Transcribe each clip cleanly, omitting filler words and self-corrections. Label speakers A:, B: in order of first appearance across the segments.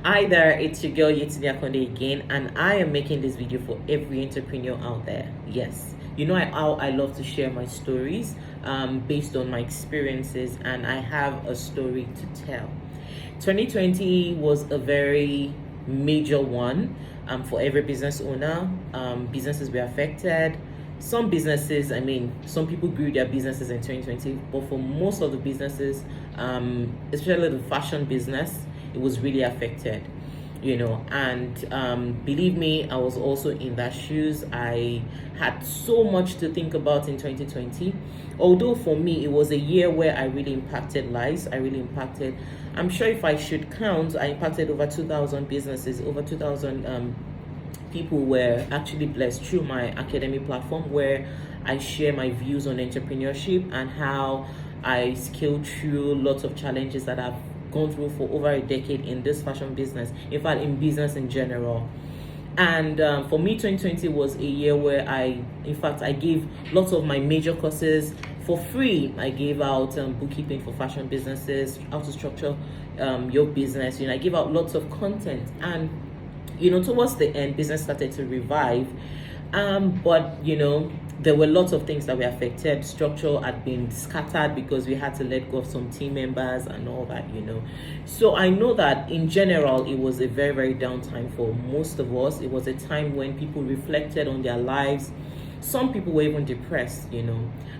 A: Hi there, it's your girl Yetini Akonde again, and I am making this video for every entrepreneur out there. Yes, you know how I love to share my stories based on my experiences, and I have a story to tell. 2020 was a very major one for every business owner. Businesses were affected. Some businesses, some people grew their businesses in 2020, but for most of the businesses, especially the fashion business, it was really affected, and believe me, I was also in that shoes. I had so much to think about in 2020, although for me it was a year where I really impacted lives. I'm sure if I should count, I impacted over 2,000 businesses, over 2,000 people were actually blessed through my academic platform, where I share my views on entrepreneurship and how I scaled through lots of challenges that I've gone through for over a decade in this fashion business, in fact in business in general. And for me, 2020 was a year where I gave lots of my major courses for free. I gave out bookkeeping for fashion businesses, how to structure your business. I gave out lots of content, and towards the end, business started to revive. But there were lots of things that were affected. Structure had been scattered because we had to let go of some team members and all that. So I know that in general, it was a very, very down time for most of us. It was a time when people reflected on their lives. Some people were even depressed,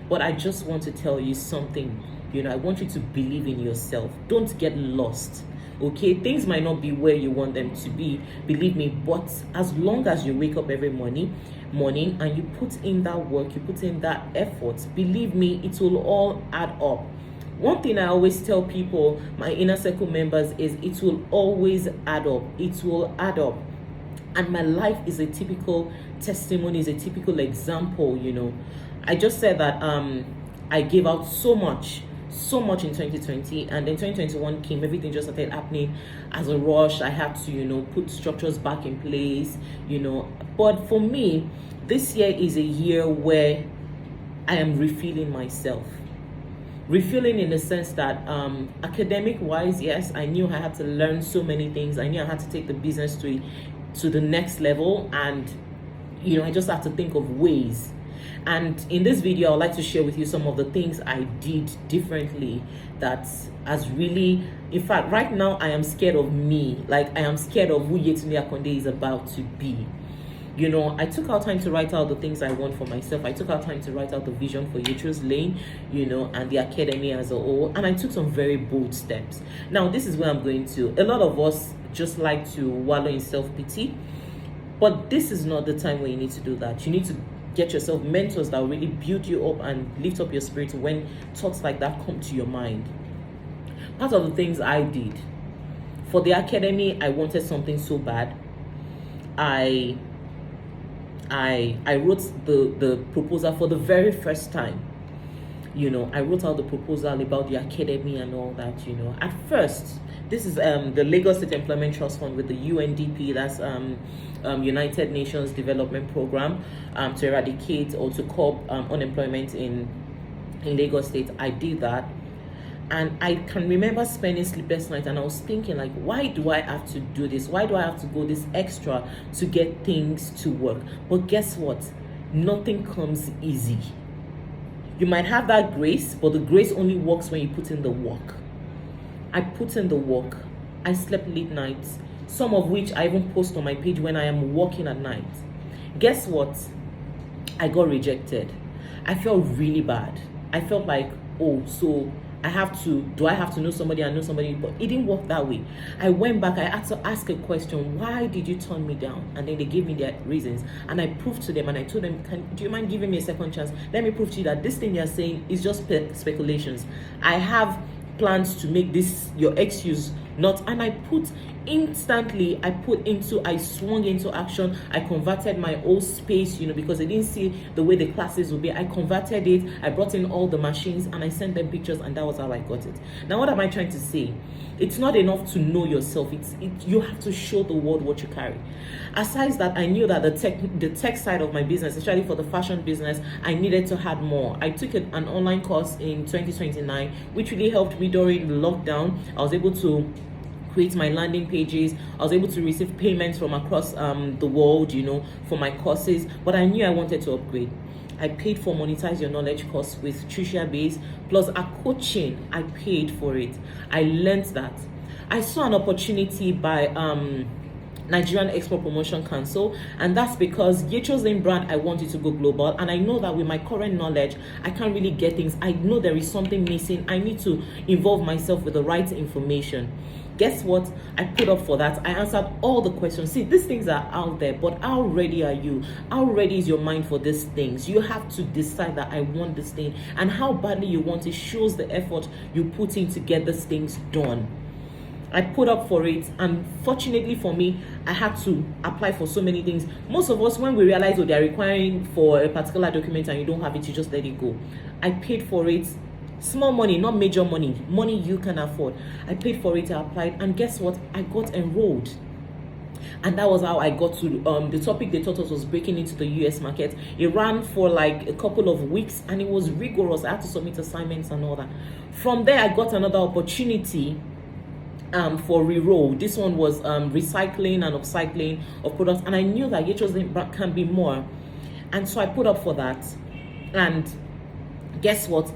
A: But I just want to tell you something. I want you to believe in yourself. Don't get lost. Okay, things might not be where you want them to be, believe me, but as long as you wake up every morning and you put in that work, you put in that effort, believe me, it will all add up. One thing I always tell people, my inner circle members, is it will always add up. It will add up. And my life is a typical testimony, is a typical example. I just said that I gave out so much in 2020, and then 2021 came. Everything just started happening as a rush. I had to put structures back in place, but for me, this year is a year where I am refilling myself, in the sense that academic wise, yes, I knew I had to learn so many things. I knew I had to take the business to the next level, and I just had to think of ways. And in this video, I'd like to share with you some of the things I did differently that has really, in fact, right now I am scared of me. Like, I am scared of who Yetini Akonde is about to be. I took out time to write out the things I want for myself. I took out time to write out the vision for Yetro's Lane, and the academy as a whole. And I took some very bold steps. Now, this is where I'm going to. A lot of us just like to wallow in self-pity, but this is not the time where you need to do that. You need to get yourself mentors that will really build you up and lift up your spirit when thoughts like that come to your mind. Part of the things I did for the academy, I wanted something so bad. I wrote the proposal for the very first time. I wrote out the proposal about the academy and all that. At first, this is the Lagos State Employment Trust Fund with the UNDP, that's United Nations Development Program, to eradicate or to curb unemployment in Lagos State. I did that, and I can remember spending sleepless nights, and I was thinking, like, why do I have to do this? Why do I have to go this extra to get things to work? But guess what? Nothing comes easy. You might have that grace, but the grace only works when you put in the work. I put in the work. I slept late nights, some of which I even post on my page when I am working at night. Guess what? I got rejected. I felt really bad. I felt like, oh, so I have to know somebody? I know somebody, but it didn't work that way. I went back, I had to ask a question: why did you turn me down? And then they gave me their reasons, and I proved to them, and I told them, do you mind giving me a second chance? Let me prove to you that this thing you're saying is just speculations. I have plans to make this your excuse, not. And I swung into action. I converted my old space, because I didn't see the way the classes would be. I converted it. I brought in all the machines, and I sent them pictures, and that was how I got it. Now, what am I trying to say? It's not enough to know yourself. You have to show the world what you carry. Aside that, I knew that the tech side of my business, especially for the fashion business, I needed to add more. I took an online course in 2029, which really helped me during the lockdown. I was able to create my landing pages. I was able to receive payments from across the world, for my courses. But I knew I wanted to upgrade. I paid for Monetize Your Knowledge course with Tricia Base, plus a coaching. I paid for it. I learned that. I saw an opportunity by Nigerian Export Promotion Council, and that's because Yecho's name brand, I wanted to go global, and I know that with my current knowledge I can't really get things. I know there is something missing. I need to involve myself with the right information. Guess what? I put up for that. I answered all the questions. See, these things are out there, but how ready are you? How ready is your mind for these things? You have to decide that I want this thing, and how badly you want it shows the effort you put in to get these things done. I put up for it, and fortunately for me, I had to apply for so many things. Most of us, when we realize what they're requiring for a particular document and you don't have it, you just let it go. I paid for it. Small money, not major money, money you can afford. I paid for it, I applied, and guess what? I got enrolled. And that was how I got to the topic they taught us was breaking into the US market. It ran for like a couple of weeks, and it was rigorous. I had to submit assignments and all that. From there, I got another opportunity for re-roll. This one was recycling and upcycling of products, and I knew that Yecho's can be more, and so I put up for that. And guess what?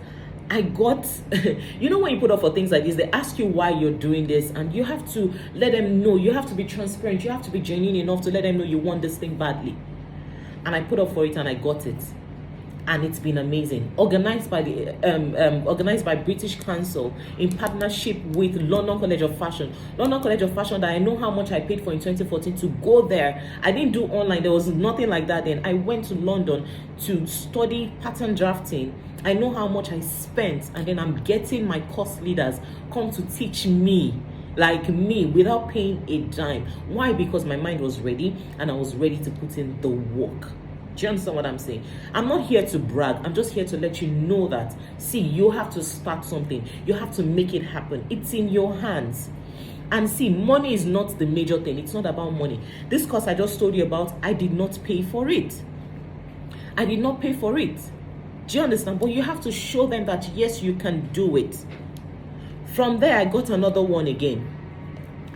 A: I got, when you put up for things like this, they ask you why you're doing this, and you have to let them know. You have to be transparent. You have to be genuine enough to let them know you want this thing badly. And I put up for it, and I got it. And it's been amazing. Organized by British Council in partnership with London College of Fashion. London College of Fashion, that I know how much I paid for in 2014 to go there. I didn't do online. There was nothing like that then. I went to London to study pattern drafting. I know how much I spent, and then I'm getting my course leaders come to teach me, like me, without paying a dime. Why? Because my mind was ready, and I was ready to put in the work. Do you understand what I'm saying? I'm not here to brag. I'm just here to let you know that, see, you have to start something. You have to make it happen. It's in your hands. And see, money is not the major thing. It's not about money. This course I just told you about, I did not pay for it. I did not pay for it. Do you understand? But you have to show them that, yes, you can do it. From there, I got another one again.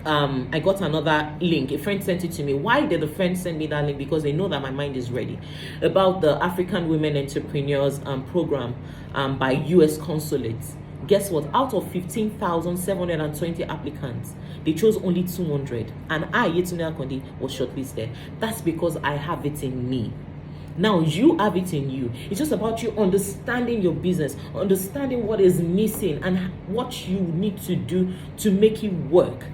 A: I got another link. A friend sent it to me. Why did the friend send me that link? Because they know that my mind is ready. About the African Women Entrepreneurs program by US consulates. Guess what? Out of 15,720 applicants, they chose only 200. And I, Yetunde Akonde, was shortlisted. That's because I have it in me. Now you have it in you. It's just about you understanding your business, understanding what is missing and what you need to do to make it work.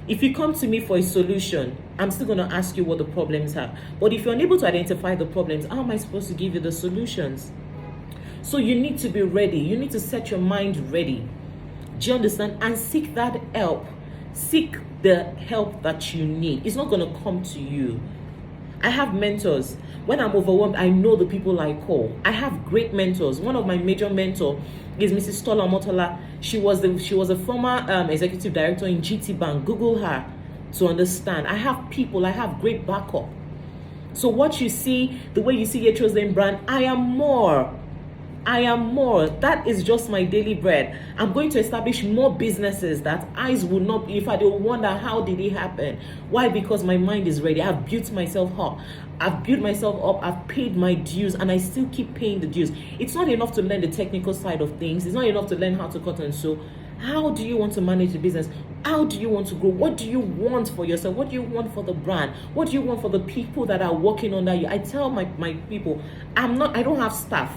A: If you come to me for a solution, I'm still going to ask you what the problems are. But if you're unable to identify the problems, how am I supposed to give you the solutions? So you need to be ready. You need to set your mind ready. Do you understand? And seek that help. Seek the help that you need. It's not going to come to you. I have mentors. When I'm overwhelmed, I know the people I call. I have great mentors. One of my major mentors is Mrs. Stola Motola. She was a former executive director in GT Bank. Google her to understand. I have people. I have great backup. So what you see, the way you see Yecho's name brand, I am more. I am more. That is just my daily bread. I'm going to establish more businesses that eyes will not be, if I don't wonder how did it happen. Why? Because my mind is ready. I've built myself up. I've paid my dues, and I still keep paying the dues. It's not enough to learn the technical side of things. It's not enough to learn how to cut and sew. How do you want to manage the business? How do you want to grow? What do you want for yourself? What do you want for the brand? What do you want for the people that are working under you? I tell my people, I don't have staff.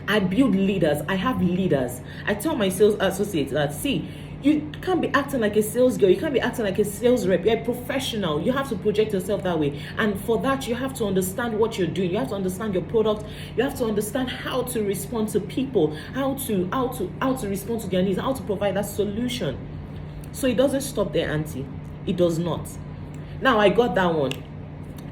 A: I build leaders. I have leaders. I tell my sales associates that, see, you can't be acting like a sales girl. You can't be acting like a sales rep. You're a professional. You have to project yourself that way. And for that, you have to understand what you're doing. You have to understand your product. You have to understand how to respond to people, how to respond to their needs, how to provide that solution. So it doesn't stop there, Auntie. It does not. Now, I got that one.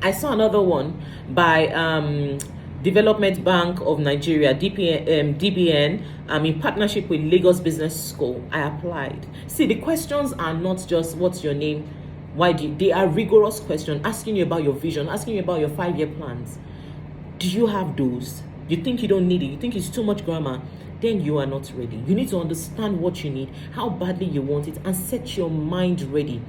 A: I saw another one by Development Bank of Nigeria, DBN, in partnership with Lagos Business School. I applied. See, the questions are not just what's your name, why do you, they are rigorous questions, asking you about your vision, asking you about your 5-year plans. Do you have those? You think you don't need it. You think it's too much grammar. Then you are not ready. You need to understand what you need, how badly you want it, and set your mind ready.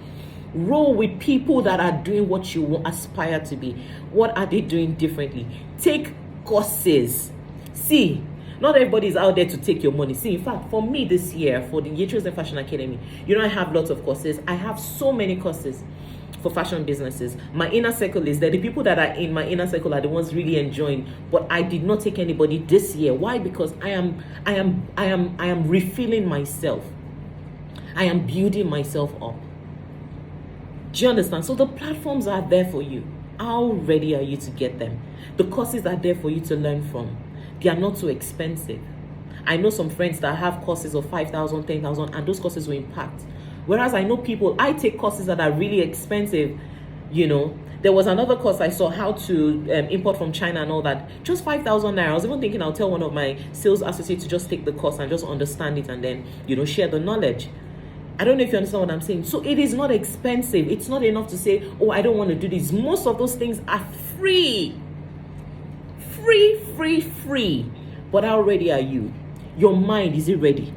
A: Roll with people that are doing what you aspire to be. What are they doing differently? Take courses. See, not everybody is out there to take your money. See, in fact, for me this year, for the Chosen Fashion Academy, I have lots of courses. I have so many courses for fashion businesses. My inner circle is there. The people that are in my inner circle are the ones really enjoying. But I did not take anybody this year. Why? Because I am refilling myself. I am building myself up. Do you understand? So the platforms are there for you. How ready are you to get them? The courses are there for you to learn from. They are not too expensive. I know some friends that have courses of 5,000, 10,000, and those courses will impact. Whereas I know people, I take courses that are really expensive. There was another course I saw, how to import from China and all that. Just 5,000 naira. I was even thinking I'll tell one of my sales associates to just take the course and just understand it and then, share the knowledge. I don't know if you understand what I'm saying. So it is not expensive. It's not enough to say, oh, I don't want to do this. Most of those things are free. Free. But how ready are you? Your mind, is it ready?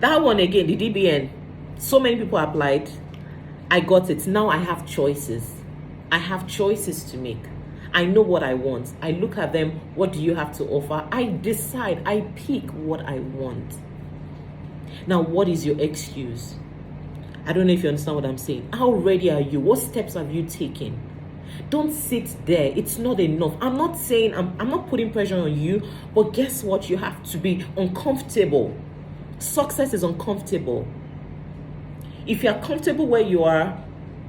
A: That one again, the DBN. So many people applied. I got it. Now I have choices. I have choices to make. I know what I want. I look at them. What do you have to offer? I decide. I pick what I want. Now, what is your excuse? I don't know if you understand what I'm saying. How ready are you? What steps have you taken? Don't sit there. It's not enough. I'm not saying, I'm not putting pressure on you, but guess what? You have to be uncomfortable. Success is uncomfortable. If you are comfortable where you are,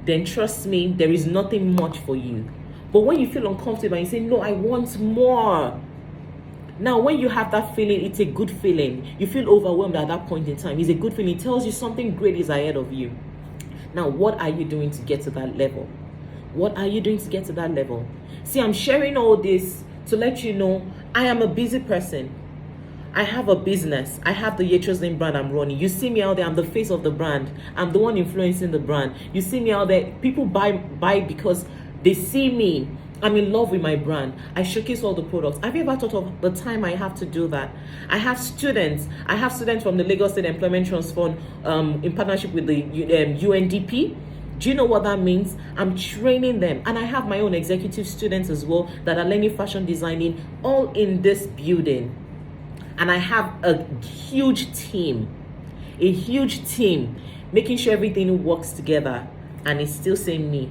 A: then trust me, there is nothing much for you. But when you feel uncomfortable and you say, no, I want more. Now, when you have that feeling, it's a good feeling. You feel overwhelmed at that point in time. It's a good feeling. It tells you something great is ahead of you. Now, what are you doing to get to that level? What are you doing to get to that level? See, I'm sharing all this to let you know I am a busy person. I have a business. I have the Chosen brand I'm running. You see me out there. I'm the face of the brand. I'm the one influencing the brand. You see me out there. People buy because they see me. I'm in love with my brand. I showcase all the products. Have you ever thought of the time I have to do that? I have students. I have students from the Lagos State Employment Trust Fund in partnership with the UNDP. Do you know what that means? I'm training them. And I have my own executive students as well that are learning fashion designing, all in this building. And I have a huge team making sure everything works together. And it's still saying me.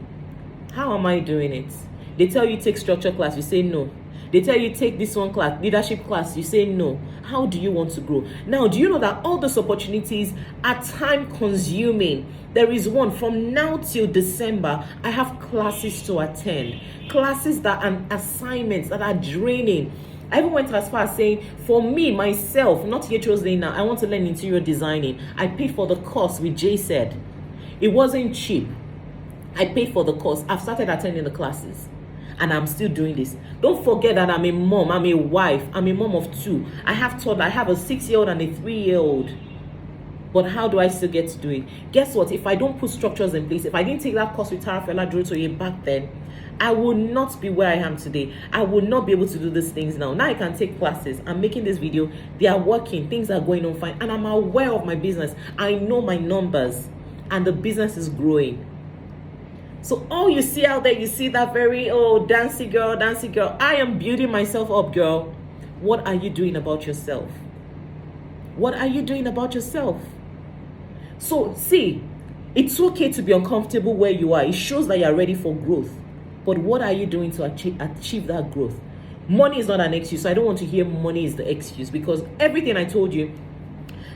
A: How am I doing it? They tell you take structure class, you say no. They tell you take this one class, leadership class, you say no. How do you want to grow? Now, do you know that all those opportunities are time consuming? There is one from now till December. I have classes to attend. Classes that are assignments that are draining. I even went as far as saying, for me, myself, not yet chosen now, I want to learn interior designing. I paid for the course with Jay said. It wasn't cheap. I paid for the course. I've started attending the classes. And I'm still doing this. Don't forget that I'm a mom, I'm a wife, I'm a mom of two. I have a 6-year-old and a 3-year-old. But how do I still get to do it? Guess what? If I don't put structures in place, if I didn't take that course with Tara Fela Durotoye back then, I would not be where I am today. I would not be able to do these things now. Now I can take classes. I'm making this video. They are working. Things are going on fine. And I'm aware of my business. I know my numbers. And the business is growing. So all you see out there, you see that very, dancy girl. I am building myself up, girl. What are you doing about yourself? What are you doing about yourself? So see, it's okay to be uncomfortable where you are. It shows that you're ready for growth. But what are you doing to achieve that growth? Money is not an excuse. So I don't want to hear money is the excuse, because everything I told you,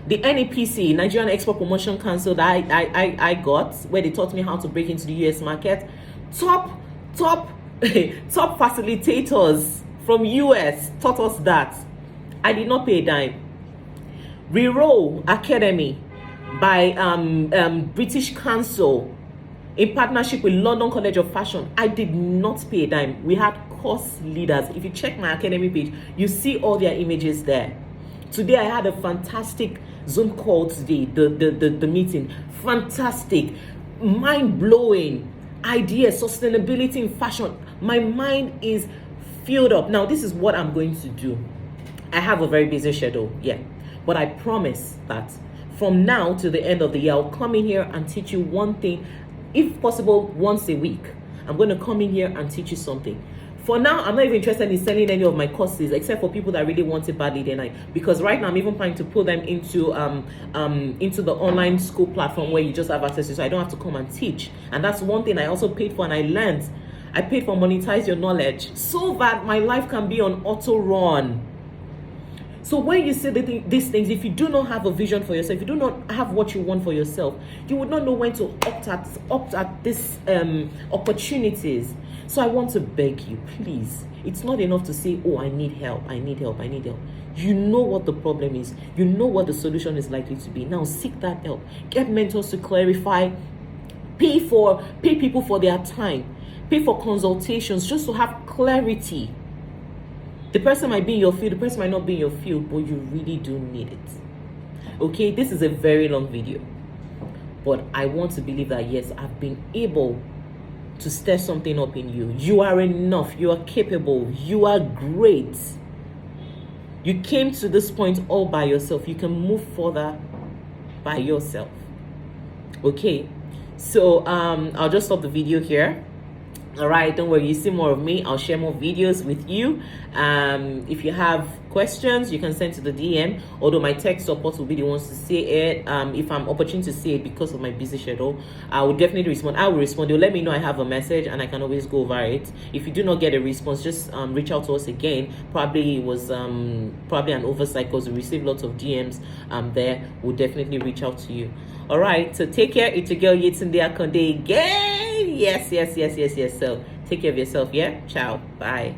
A: the NEPC, Nigerian Export Promotion Council, that I got, where they taught me how to break into the US market, top facilitators from US taught us that. I did not pay a dime. Reroll Academy by British Council in partnership with London College of Fashion. I did not pay a dime. We had course leaders. If you check my academy page, you see all their images there. Today I had a fantastic Zoom call today, the meeting. Fantastic, mind-blowing ideas, sustainability in fashion. My mind is filled up. Now, this is what I'm going to do. I have a very busy schedule, yeah. But I promise that from now to the end of the year, I'll come in here and teach you one thing, if possible, once a week. I'm going to come in here and teach you something. For now, I'm not even interested in selling any of my courses, except for people that really want it badly. Because right now I'm even planning to put them into the online school platform where you just have access to, so I don't have to come and teach. And that's one thing I also paid for, and I learned. I paid for monetize your knowledge so that my life can be on auto run. So when you say these things, if you do not have a vision for yourself, if you do not have what you want for yourself, you would not know when to opt at these opportunities. So I want to beg you, please. It's not enough to say, oh, I need help, I need help, I need help. You know what the problem is. You know what the solution is likely to be. Now seek that help. Get mentors to clarify. Pay people for their time. Pay for consultations just to have clarity. The person might be in your field, the person might not be in your field, but you really do need it. Okay, this is a very long video, but I want to believe that yes, I've been able to stir something up in you. You are enough, you are capable, you are great. You came to this point all by yourself. You can move further by yourself. Okay, so I'll just stop the video here. All right, don't worry, you see more of me. I'll share more videos with you. If you have questions, you can send to the DM, although my tech support will be the ones to say it. If I'm opportune to say it because of my busy schedule, I will definitely respond. I will respond. They'll let me know I have a message and I can always go over it. If you do not get a response, just reach out to us again. Probably it was probably an oversight because we received lots of DMs there. We'll definitely reach out to you. All right, so take care. It's your girl Yetunde Akonde again. Yes. So take care of yourself. Yeah, ciao, bye.